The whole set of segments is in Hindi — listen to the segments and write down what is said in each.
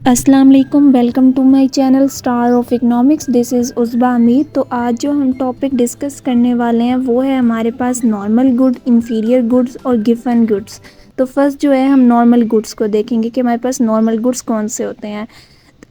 अस्सलाम वालेकुम, welcome to my channel star of economics. This is Usba Amir. तो आज जो हम टॉपिक डिस्कस करने वाले हैं वो है हमारे पास नॉर्मल गुड, इंफीरियर गुड्स और गिवन गुड्स। तो फर्स्ट जो है हम नॉर्मल गुड्स को देखेंगे कि हमारे पास नॉर्मल गुड्स कौन से होते हैं।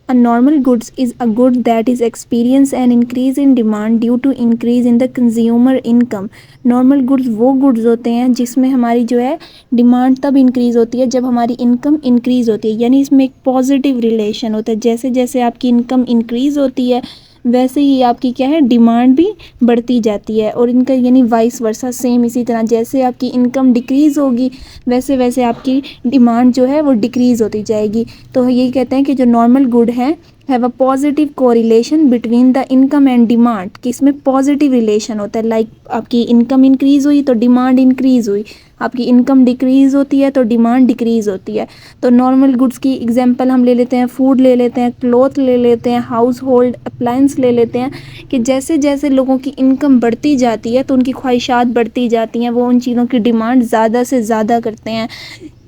A normal goods is a good that is experience an increase in demand due to increase in the consumer income। Normal goods वो गुड्स होते हैं जिसमें हमारी जो है डिमांड तब इंक्रीज़ होती है जब हमारी इनकम इंक्रीज़ होती है, यानी इसमें एक पॉजिटिव रिलेशन होता है। जैसे जैसे आपकी इनकम इंक्रीज़ होती है वैसे ही आपकी क्या है डिमांड भी बढ़ती जाती है, और इनका यानी वाइस वर्सा सेम इसी तरह जैसे आपकी इनकम डिक्रीज़ होगी वैसे वैसे आपकी डिमांड जो है वो डिक्रीज़ होती जाएगी। तो यही कहते हैं कि जो नॉर्मल गुड है have a positive correlation between the income and demand, कि इसमें पॉजिटिव रिलेशन होता है। लाइक आपकी इनकम इंक्रीज़ हुई तो डिमांड इंक्रीज़ हुई, आपकी इनकम डिक्रीज़ होती है तो डिमांड डिक्रीज़ होती है। तो नॉर्मल गुड्स की एग्जांपल हम ले लेते हैं, फूड ले लेते हैं, क्लॉथ ले लेते हैं, हाउस होल्ड अप्लायंस ले लेते हैं, कि जैसे जैसे लोगों की इनकम बढ़ती जाती है तो उनकी ख्वाहिशात बढ़ती जाती हैं, वो उन चीज़ों की डिमांड ज़्यादा से ज़्यादा करते हैं।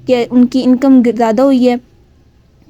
कि उनकी इनकम ज़्यादा हुई है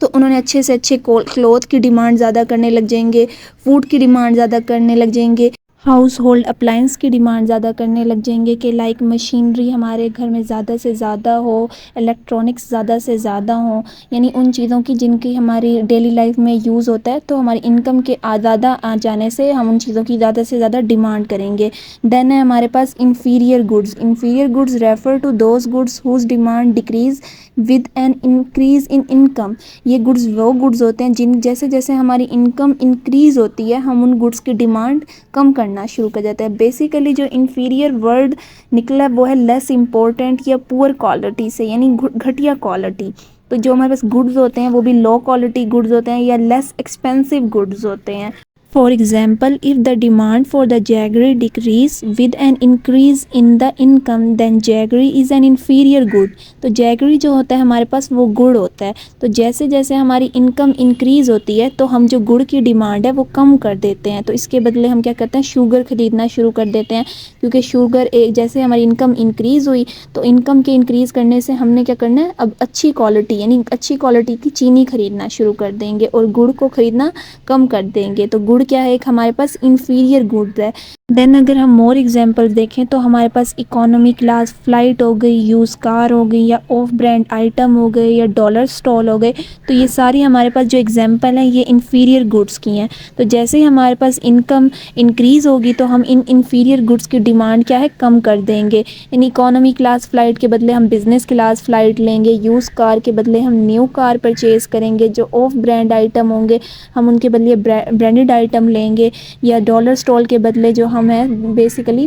तो उन्होंने अच्छे से अच्छे क्लॉथ की डिमांड ज़्यादा करने लग जाएंगे, फूड की डिमांड ज़्यादा करने लग जाएंगे, हाउस होल्ड अप्लायंस की डिमांड ज़्यादा करने लग जाएंगे, कि लाइक मशीनरी हमारे घर में ज़्यादा से ज़्यादा हो, इलेक्ट्रॉनिक्स ज़्यादा से ज़्यादा हो, यानी उन चीज़ों की जिनकी हमारी डेली लाइफ में यूज़ होता है। तो हमारी इनकम के ज़्यादा आ जाने से हम उन चीज़ों की ज़्यादा से ज़्यादा डिमांड करेंगे। देन है हमारे पास inferior goods. Inferior goods refer to those goods whose demand decrease with an increase in income. ये गुड्स वो गुड्स होते हैं जिन जैसे जैसे हमारी इनकम इंक्रीज़ होती है हम उन गुड्स की डिमांड कम करना शुरू कर जाता है। बेसिकली जो इन्फीरियर वर्ड निकला वो है लेस इम्पोर्टेंट या पुअर क्वालिटी से, यानी घटिया क्वालिटी। तो जो हमारे पास गुड्स होते हैं वो भी लो क्वालिटी गुड्स होते हैं या लेस एक्सपेंसिव गुड्स होते हैं। For example, if the demand for the jaggery decrease with an increase in the income, then jaggery is an inferior good। तो jaggery जो होता है हमारे पास वो गुड़ होता है, तो जैसे जैसे हमारी इनकम इंक्रीज़ होती है तो हम जो गुड़ की डिमांड है वो कम कर देते हैं। तो इसके बदले हम क्या करते हैं, शुगर ख़रीदना शुरू कर देते हैं, क्योंकि शुगर एक जैसे हमारी इनकम इंक्रीज़ हुई तो इनकम के इंक्रीज़ करने से हमने क्या करना है, अब अच्छी क्वालिटी यानी अच्छी क्वालिटी की चीनी ख़रीदना शुरू कर देंगे और गुड़ को ख़रीदना कम कर देंगे। तो गुड़ क्या है, एक हमारे पास इंफीरियर गुड्स है। देन अगर हम मोर एग्जांपल देखें तो हमारे पास इकोनॉमी क्लास फ़्लाइट हो गई, यूज़ कार हो गई, या ऑफ ब्रांड आइटम हो गए, या डॉलर स्टॉल हो गए। तो ये सारी हमारे पास जो एग्जांपल हैं ये इंफीरियर गुड्स की हैं। तो जैसे ही हमारे पास इनकम इंक्रीज़ होगी तो हम इन इंफीरियर गुड्स की डिमांड क्या है, कम कर देंगे। इन इकोनॉमी क्लास फ़्लाइट के बदले हम बिज़नेस क्लास फ़्लाइट लेंगे, यूज़ कार के बदले हम न्यू कार परचेज़ करेंगे, जो ऑफ ब्रांड आइटम होंगे हम उनके बदले ब्रांडेड आइटम लेंगे, या डॉलर स्टॉल के बदले जो हम हैं बेसिकली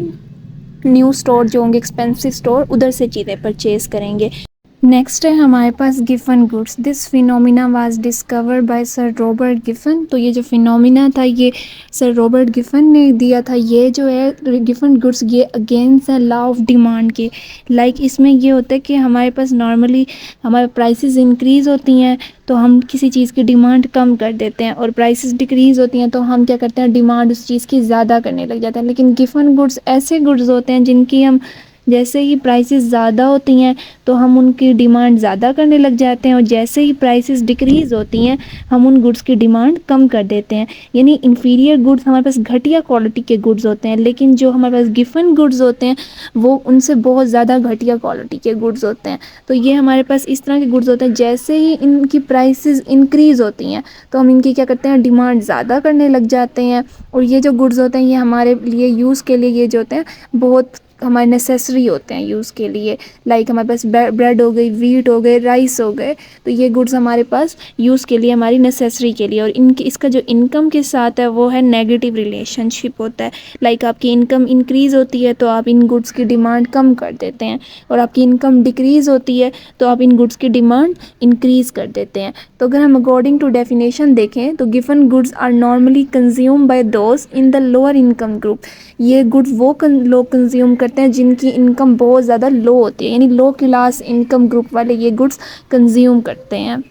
न्यू स्टोर जो होंगे एक्सपेंसिव स्टोर उधर से चीज़ें परचेज़ करेंगे। नेक्स्ट है हमारे पास Giffen goods. This phenomena was discovered by sir Robert Giffen. तो ये जो फिनोमिना था ये सर रॉबर्ट गिफन ने दिया था। ये जो है गिफन गुड्स ये against the law of demand के लाइक इसमें ये होता है कि हमारे पास नॉर्मली हमारे प्राइसेस इंक्रीज़ होती हैं तो हम किसी चीज़ की डिमांड कम कर देते हैं, और प्राइसेस डिक्रीज़ होती हैं तो हम क्या करते हैं, डिमांड उस चीज़ की ज़्यादा करने लग जाते हैं। लेकिन गिफन गुड्स ऐसे गुड्स होते हैं जिनकी हम जैसे ही प्राइसेस ज़्यादा होती हैं तो हम उनकी डिमांड ज़्यादा करने लग जाते हैं, और जैसे ही प्राइसेस डिक्रीज़ होती हैं हम उन गुड्स की डिमांड कम कर देते हैं। यानी इन्फीरियर गुड्स हमारे पास घटिया क्वालिटी के गुड्स होते हैं, लेकिन जो हमारे पास गिफन गुड्स होते हैं वो उनसे बहुत ज़्यादा घटिया क्वालिटी के गुड्स होते हैं। तो ये हमारे पास इस तरह के गुड्स होते हैं, जैसे ही इनकी प्राइसेस इंक्रीज़ होती हैं तो हम इनकी क्या करते हैं, डिमांड ज़्यादा करने लग जाते हैं। और ये जो गुड्स होते हैं ये हमारे लिए यूज़ के लिए ये जो होते हैं बहुत हमारे नेसेसरी होते हैं यूज़ के लिए। लाइक हमारे पास ब्रेड हो गई, वीट हो गए, राइस हो गए, तो ये गुड्स हमारे पास यूज़ के लिए हमारी नेसेसरी के लिए। और इनकी इसका जो इनकम के साथ है वो है नेगेटिव रिलेशनशिप होता है। लाइक आपकी इनकम इंक्रीज़ होती है तो आप इन गुड्स की डिमांड कम कर देते हैं, और आपकी इनकम डिक्रीज़ होती है तो आप इन गुड्स की डिमांड इंक्रीज़ कर देते हैं। तो अगर हम अकॉर्डिंग टू डेफिनेशन देखें तो given goods are normally consume by those in the lower income group. ये गुड्स वो लोग कंज्यूम करते हैं जिनकी इनकम बहुत ज़्यादा लो होती है, यानी लो क्लास इनकम ग्रुप वाले ये गुड्स कंज्यूम करते हैं।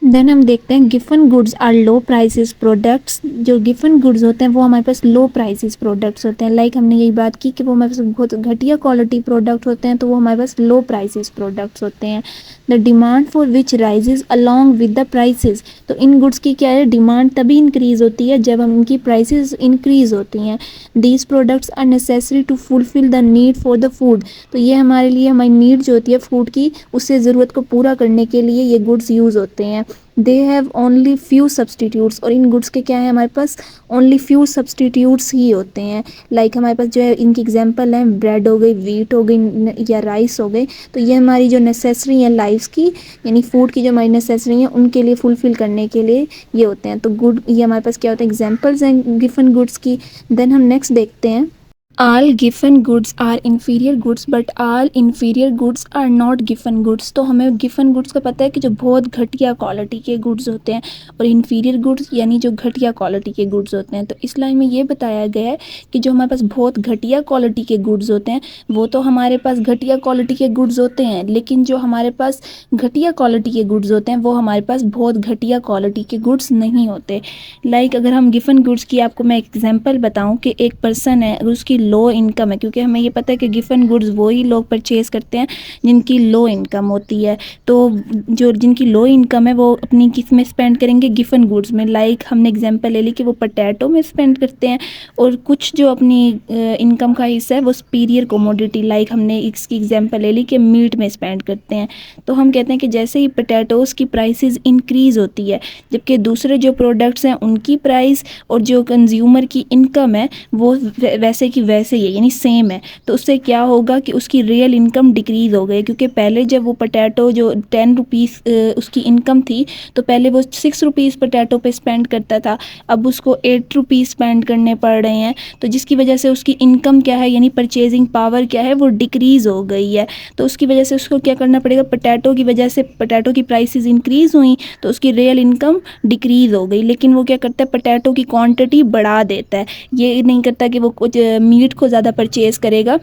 देन हम देखते हैं Giffen goods are low prices products. जो गिफन गुड्स होते हैं वो हमारे पास लो प्राइसेस प्रोडक्ट्स होते हैं। लाइक हमने यही बात की कि वो हमारे पास बहुत घटिया क्वालिटी प्रोडक्ट होते हैं तो वो हमारे पास लो प्राइसेस प्रोडक्ट्स होते हैं। The demand for which rises along with the prices. तो इन गुड्स की क्या है, डिमांड तभी इंक्रीज़ होती है जब हम इनकी प्राइसेस इंक्रीज़ होती हैं। These products are necessary to fulfil the need for the food. तो ये हमारे लिए, हमारी नीड जो होती है फूड की, उससे ज़रूरत को पूरा करने के लिए ये गुड्स यूज़ होते हैं। They have only few substitutes. और इन गुड्स के क्या है, हमारे पास ओनली फ्यू सब्सटीट्यूट्स ही होते हैं। लाइक हमारे पास जो है इनकी एग्जांपल है, ब्रेड हो गई, वीट हो गई या राइस हो गए। तो ये हमारी जो नेसेसरी है लाइफ की, यानी फूड की जो हमारी नेसेसरी है उनके लिए फुलफिल करने के लिए ये होते हैं। तो गुड, ये हमारे पास क्या होता है, एग्जांपल्स हैं गिवन गुड्स की। देन हम नेक्स्ट देखते हैं, all given goods are inferior goods but all inferior goods are not given goods। तो हमें given goods का पता है कि जो बहुत घटिया क्वालिटी के गुड्स होते हैं, और inferior goods यानी जो घटिया क्वालिटी के गुड्स होते हैं। तो इस लाइन में ये बताया गया है कि जो हमारे पास बहुत घटिया क्वालिटी के गुड्स होते हैं वो तो हमारे पास घटिया क्वालिटी के गुड्स होते हैं, लेकिन जो हमारे पास घटिया क्वालिटी के गुड्स होते हैं वो हमारे पास बहुत घटिया क्वालिटी के गुड्स नहीं होते। लाइक अगर हम गिवन गुड्स की आपको मैं एग्जांपल बताऊं कि एक पर्सन है, उसकी लो इनकम है, क्योंकि हमें ये पता है कि गिवन गुड्स वो ही लोग परचेज़ करते हैं जिनकी लो इनकम होती है। तो जो जिनकी लो इनकम है वो अपनी किस में स्पेंड करेंगे, गिवन गुड्स में। लाइक हमने एग्जांपल ले ली कि वो पोटैटो में स्पेंड करते हैं, और कुछ जो अपनी इनकम का हिस्सा है वो सुपीरियर कमोडिटी, लाइक हमने इसकी एग्जांपल ले ली कि मीट में स्पेंड करते हैं। तो हम कहते हैं कि जैसे ही पोटैटोज़ की प्राइसेस इंक्रीज़ होती है, जबकि दूसरे जो प्रोडक्ट्स हैं उनकी प्राइस और जो कंज्यूमर की इनकम है वो वैसे की वैसे ही है, यानी सेम है। तो उससे क्या होगा कि उसकी रियल इनकम डिक्रीज़ हो गई, क्योंकि पहले जब वो पोटैटो जो 10 रुपीज़ उसकी इनकम थी, तो पहले वो 6 रुपीज़ पोटैटो पे स्पेंड करता था, अब उसको 8 रुपीज़ स्पेंड करने पड़ रहे हैं। तो जिसकी वजह से उसकी इनकम क्या है, यानी परचेजिंग पावर क्या है, वो डिक्रीज़ हो गई है। तो उसकी वजह से उसको क्या करना पड़ेगा, पोटैटो की वजह से पोटैटो की प्राइसेस इंक्रीज़ हुई तो उसकी रियल इनकम डिक्रीज़ हो गई। लेकिन वो क्या करता है, पोटैटो की क्वांटिटी बढ़ा देता है, ये नहीं करता कि वो कुछ मीट को ज़्यादा परचेज़ करेगा,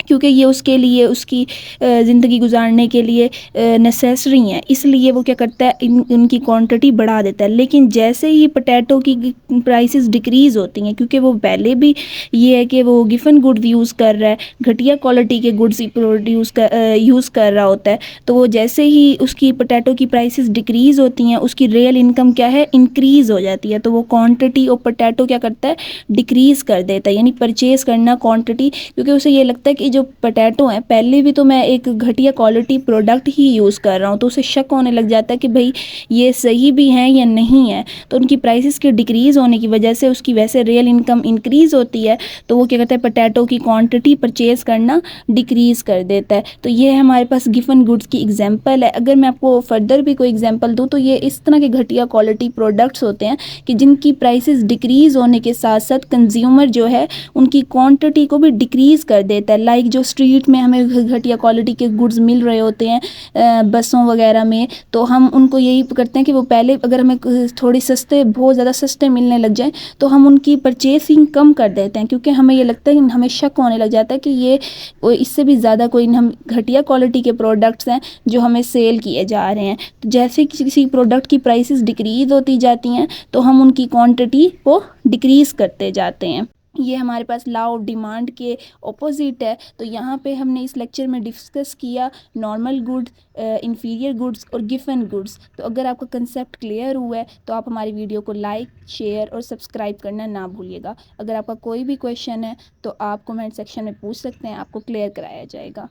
क्योंकि ये उसके लिए, उसकी ज़िंदगी गुजारने के लिए नेसेसरी हैं, इसलिए वो क्या करता है, उनकी क्वांटिटी बढ़ा देता है। लेकिन जैसे ही पोटैटो की प्राइसेस डिक्रीज़ होती हैं, क्योंकि वो पहले भी ये है कि वो गिवन गुड्स यूज़ कर रहा है, घटिया क्वालिटी के गुड्स यूज़ कर रहा होता है, तो वो जैसे ही उसकी पोटैटो की प्राइसेस डिक्रीज़ होती हैं उसकी रियल इनकम क्या है, इंक्रीज़ हो जाती है। तो वो क्वांटिटी और पोटैटो क्या करता है, डिक्रीज़ कर देता है, यानी परचेज़ करना क्वांटिटी, क्योंकि उसे ये लगता है कि जो पोटैटो हैं पहले भी तो मैं एक घटिया क्वालिटी प्रोडक्ट ही यूज़ कर रहा हूँ, तो उसे शक होने लग जाता है कि भाई ये सही भी हैं या नहीं है। तो उनकी प्राइसेस के डिक्रीज़ होने की वजह से उसकी वैसे रियल इनकम इंक्रीज़ होती है, तो वो क्या करता है, पोटैटो की क्वांटिटी परचेज़ करना डिक्रीज़ कर देता है। तो ये हमारे पास गिवन गुड्स की एग्जांपल है। अगर मैं आपको फर्दर भी कोई एग्जांपल दूँ तो ये इस तरह के घटिया क्वालिटी प्रोडक्ट्स होते हैं कि जिनकी प्राइसेस डिक्रीज़ होने के साथ साथ कंज्यूमर जो है उनकी क्वांटिटी को भी डिक्रीज़ कर देता है। लाइक जो स्ट्रीट में हमें घटिया क्वालिटी के गुड्स मिल रहे होते हैं बसों वगैरह में, तो हम उनको यही करते हैं कि वो पहले अगर हमें थोड़ी सस्ते, बहुत ज़्यादा सस्ते मिलने लग जाएं तो हम उनकी परचेसिंग कम कर देते हैं, क्योंकि हमें ये लगता है कि हमें शक होने लग जाता है कि ये इससे भी ज़्यादा कोई हम घटिया क्वालिटी के प्रोडक्ट्स हैं जो हमें सेल किए जा रहे हैं। तो जैसे किसी प्रोडक्ट की प्राइसेस डिक्रीज़ होती जाती हैं तो हम उनकी क्वांटिटी को डिक्रीज़ करते जाते हैं। ये हमारे पास लॉ ऑफ डिमांड के ऑपोजिट है। तो यहाँ पे हमने इस लेक्चर में डिस्कस किया नॉर्मल गुड्स, इंफीरियर गुड्स और गिवन गुड्स। तो अगर आपका कंसेप्ट क्लियर हुआ है तो आप हमारी वीडियो को लाइक, शेयर और सब्सक्राइब करना ना भूलिएगा। अगर आपका कोई भी क्वेश्चन है तो आप कमेंट सेक्शन में पूछ सकते हैं, आपको क्लियर कराया जाएगा।